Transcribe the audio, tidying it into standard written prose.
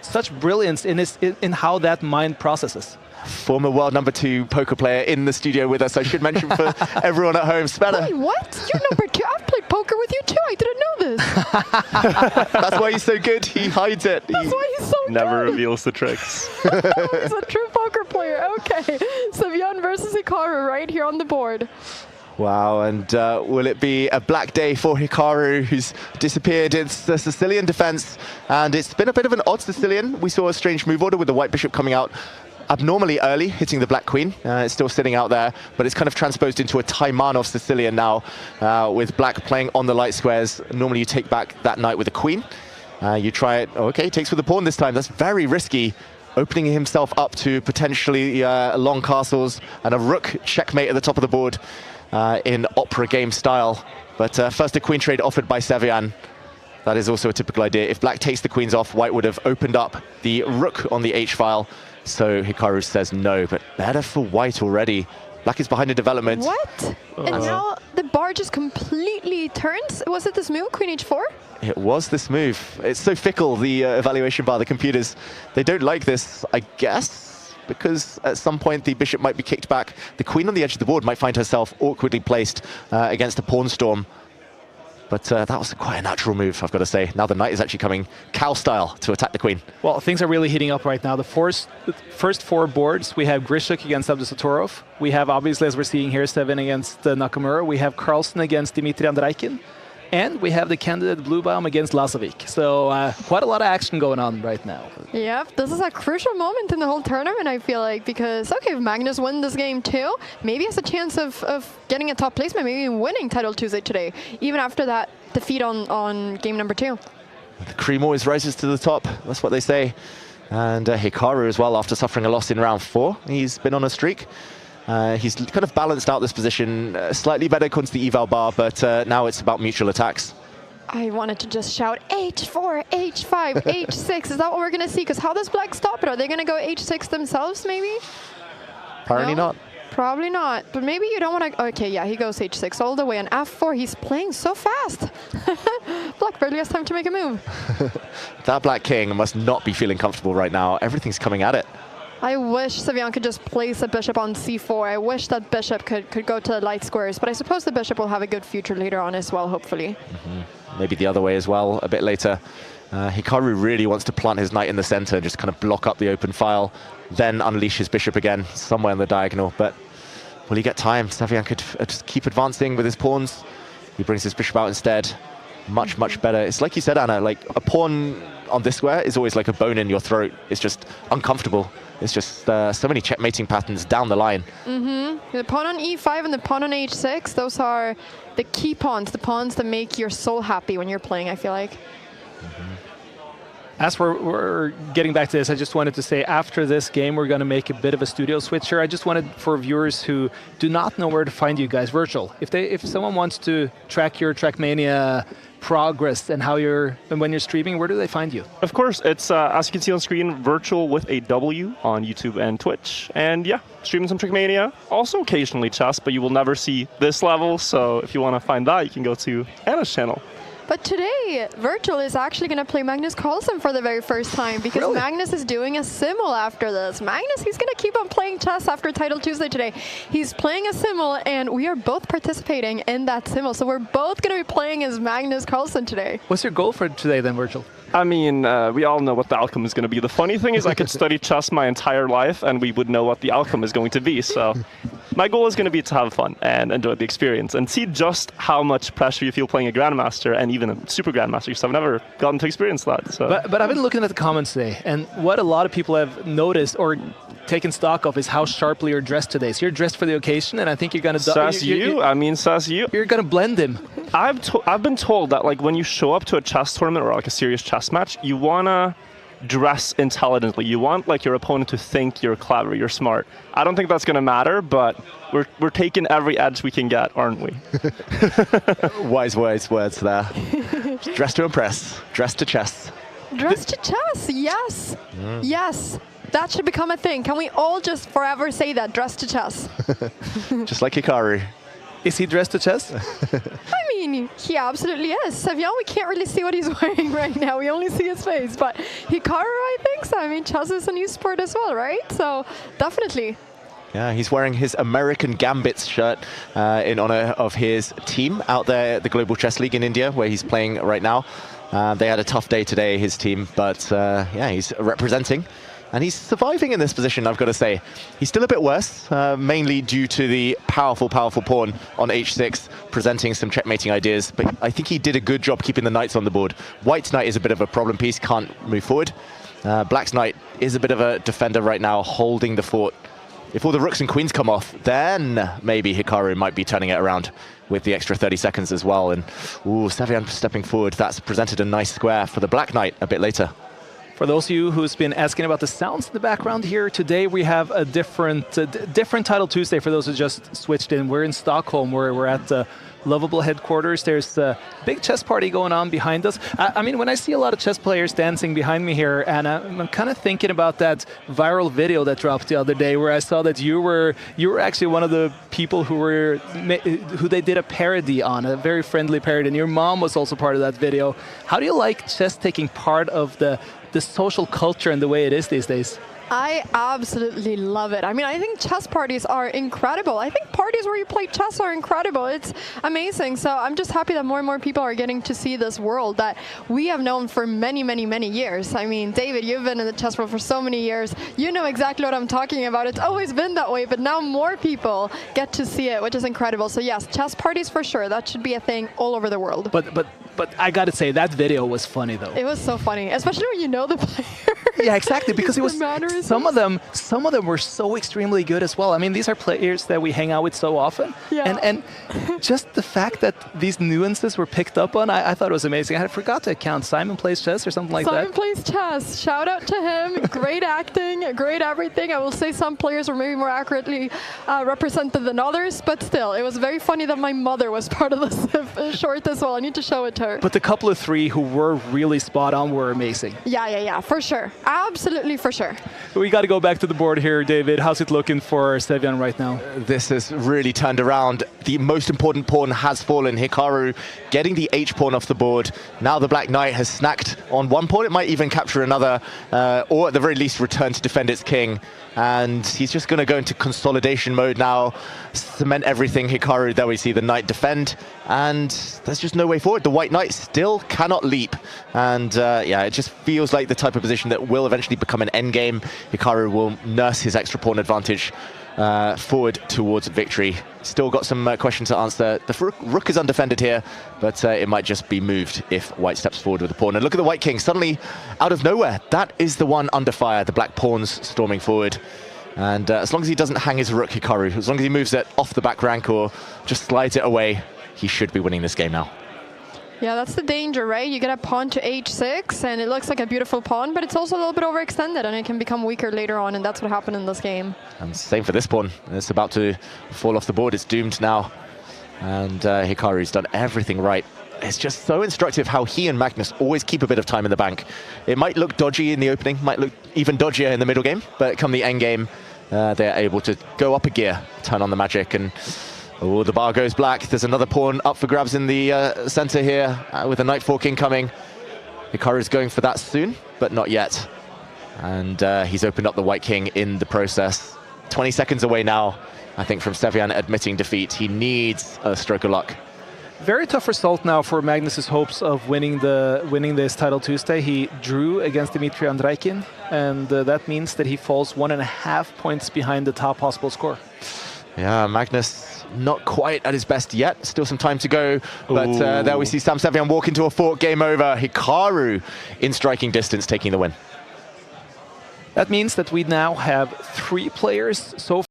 such brilliance in how that mind processes. Former world #2 poker player in the studio with us. I should mention for everyone at home, Sveta. Wait, what? You're #2? I've played poker with you too. I didn't know this. That's why he's so good. He hides it. That's why he's so Never good. reveals the tricks. He's a true poker player. Okay. Sevian versus Hikaru right here on the board. Wow, and will it be a black day for Hikaru, who's disappeared? It's the Sicilian defense, and it's been a bit of an odd Sicilian. We saw a strange move order with the white bishop coming out abnormally early, hitting the black queen. It's still sitting out there, but it's kind of transposed into a Taimanov Sicilian now, with black playing on the light squares. Normally you take back that knight with a queen. You try it, okay, takes with the pawn this time. That's very risky, opening himself up to potentially long castles and a rook checkmate at the top of the board in opera game style. But first a queen trade offered by Sevian. That is also a typical idea. If black takes the queens off, white would have opened up the rook on the h-file. So Hikaru says no, but better for white already. Black is behind in development. What? And now the bar just completely turns? Was it this move, queen h4? It was this move. It's so fickle, the evaluation bar, the computers. They don't like this, I guess, because at some point the bishop might be kicked back. The queen on the edge of the board might find herself awkwardly placed against a pawn storm. But that was quite a natural move, I've got to say. Now the knight is actually coming cow style to attack the queen. Well, things are really heating up right now. The first 4 boards, we have Grishuk against Abdusatorov. We have, obviously, as we're seeing here, Sevian against Nakamura. We have Carlsen against Dmitry Andraikin. And we have the candidate Bluebaum against Lazovic. So quite a lot of action going on right now. Yep, this is a crucial moment in the whole tournament, I feel like, because, okay, if Magnus wins this game too, maybe he has a chance of getting a top placement, maybe even winning Title Tuesday today, even after that defeat on game #2. The cream always rises to the top, that's what they say. And Hikaru as well, after suffering a loss in round 4. He's been on a streak. He's kind of balanced out this position, slightly better according to the eval bar, but now it's about mutual attacks. I wanted to just shout h4, h5, h6. Is that what we're going to see? Because how does black stop it? Are they going to go h6 themselves, maybe? Apparently No? not. Probably not. But maybe you don't want to... Okay, yeah, he goes h6 all the way. And f4, he's playing so fast. Black barely has time to make a move. That black king must not be feeling comfortable right now. Everything's coming at it. I wish Sevian could just place a bishop on c4. I wish that bishop could go to the light squares, but I suppose the bishop will have a good future later on as well, hopefully. Maybe the other way as well, a bit later. Hikaru really wants to plant his knight in the center and just kind of block up the open file, then unleash his bishop again, somewhere on the diagonal. But will he get time? Sevian could just keep advancing with his pawns. He brings his bishop out instead. Much, much better. It's like you said, Anna, like a pawn on this square is always like a bone in your throat. It's just uncomfortable. It's just so many checkmating patterns down the line. The pawn on e5 and the pawn on h6, those are the key pawns, the pawns that make your soul happy when you're playing, I feel like. As we're getting back to this, I just wanted to say after this game, we're going to make a bit of a studio switch here. I just wanted, for viewers who do not know where to find you guys, virtual. If someone wants to track your Trackmania progress and when you're streaming, where do they find you? Of course, it's, as you can see on screen, virtual with a W on YouTube and Twitch. And yeah, streaming some Trackmania, also occasionally chess, but you will never see this level. So if you want to find that, you can go to Anna's channel. But today, Virtual is actually going to play Magnus Carlsen for the very first time because Really? Magnus is doing a simul after this. Magnus, he's going to keep on playing chess after Title Tuesday today. He's playing a simul, and we are both participating in that simul. So we're both going to be playing as Magnus Carlsen today. What's your goal for today then, Virgil? I mean, we all know what the outcome is going to be. The funny thing is I could study chess my entire life and we would know what the outcome is going to be. So my goal is going to be to have fun and enjoy the experience and see just how much pressure you feel playing a Grandmaster and even a Super Grandmaster, because I've never gotten to experience that. So. But I've been looking at the comments today, and what a lot of people have noticed or taken stock of is how sharply you're dressed today. So you're dressed for the occasion, and I think you're going to... Says you. I mean, says you. You're going to blend him. I've been told that like when you show up to a chess tournament or like a serious chess match, you want to dress intelligently. You want like your opponent to think you're clever, you're smart. I don't think that's going to matter, but we're taking every edge we can get, aren't we? Wise words there. Dress to impress. Dress to chess. Dress to chess, yes. Yes. That should become a thing. Can we all just forever say that? Dress to chess. Just like Hikaru. Is he dressed to chess? I mean, he absolutely is. Sevian, we can't really see what he's wearing right now. We only see his face. But Hikaru, I think so. I mean, chess is a new sport as well, right? So definitely. Yeah, he's wearing his American Gambits shirt in honor of his team out there at the Global Chess League in India, where he's playing right now. They had a tough day today, his team, but yeah, he's representing. And he's surviving in this position, I've got to say. He's still a bit worse, mainly due to the powerful, powerful pawn on h6, presenting some checkmating ideas. But I think he did a good job keeping the knights on the board. White's knight is a bit of a problem piece, can't move forward. Black's knight is a bit of a defender right now, holding the fort. If all the rooks and queens come off, then maybe Hikaru might be turning it around with the extra 30 seconds as well. And ooh, Sevian stepping forward. That's presented a nice square for the Black Knight a bit later. For those of you who's been asking about the sounds in the background here, today we have a different Title Tuesday for those who just switched in. We're in Stockholm, where we're at the Lovable headquarters. There's a big chess party going on behind us. I mean, when I see a lot of chess players dancing behind me here, and I'm kind of thinking about that viral video that dropped the other day, where I saw that you were actually one of the people who they did a parody on, a very friendly parody, and your mom was also part of that video. How do you like chess taking part of the social culture and the way it is these days? I absolutely love it. I mean, I think chess parties are incredible. I think parties where you play chess are incredible. It's amazing. So I'm just happy that more and more people are getting to see this world that we have known for many, many, many years. I mean, David, you've been in the chess world for so many years. You know exactly what I'm talking about. It's always been that way, but now more people get to see it, which is incredible. So yes, chess parties for sure. That should be a thing all over the world. But I got to say, that video was funny, though. It was so funny, especially when you know the player. Yeah, exactly, because it was some of them were so extremely good as well. I mean, these are players that we hang out with so often, yeah. and just the fact that these nuances were picked up on, I thought it was amazing. I forgot to count Simon Plays Chess or something like that. Simon Plays Chess. Shout out to him. Great acting, great everything. I will say some players were maybe more accurately represented than others, but still, it was very funny that my mother was part of this short as well. I need to show it to her. But the couple of three who were really spot on were amazing. Yeah, for sure. Absolutely, for sure. We got to go back to the board here, David. How's it looking for Sevian right now? This has really turned around. The most important pawn has fallen. Hikaru getting the H-pawn off the board. Now the Black Knight has snacked on one pawn. It might even capture another, or at the very least return to defend its king. And he's just going to go into consolidation mode now, cement everything. Hikaru, there we see the knight defend, and there's just no way forward. The White Knight still cannot leap, and yeah, it just feels like the type of position that will eventually become an endgame. Hikaru will nurse his extra pawn advantage forward towards victory. Still got some questions to answer. The rook is undefended here, but it might just be moved if White steps forward with the pawn. And look at the White King, suddenly out of nowhere. That is the one under fire, the Black pawns storming forward. And as long as he doesn't hang his rook, Hikaru, as long as he moves it off the back rank or just slides it away, he should be winning this game now. Yeah, that's the danger, right? You get a pawn to h6, and it looks like a beautiful pawn, but it's also a little bit overextended, and it can become weaker later on, and that's what happened in this game. And same for this pawn. It's about to fall off the board. It's doomed now. And Hikaru's done everything right. It's just so instructive how he and Magnus always keep a bit of time in the bank. It might look dodgy in the opening, might look even dodgier in the middle game, but come the end game, they're able to go up a gear, turn on the magic, and oh, the bar goes black. There's another pawn up for grabs in the center here with a knight fork incoming. Hikaru's going for that soon, but not yet. And he's opened up the White King in the process. 20 seconds away now, I think, from Sevian admitting defeat. He needs a stroke of luck. Very tough result now for Magnus's hopes of winning this Title Tuesday. He drew against Dmitry Andraikin, and that means that he falls 1.5 points behind the top possible score. Yeah, Magnus not quite at his best yet. Still some time to go. But there we see Sam Sevian walk into a fork. Game over. Hikaru in striking distance, taking the win. That means that we now have 3 players so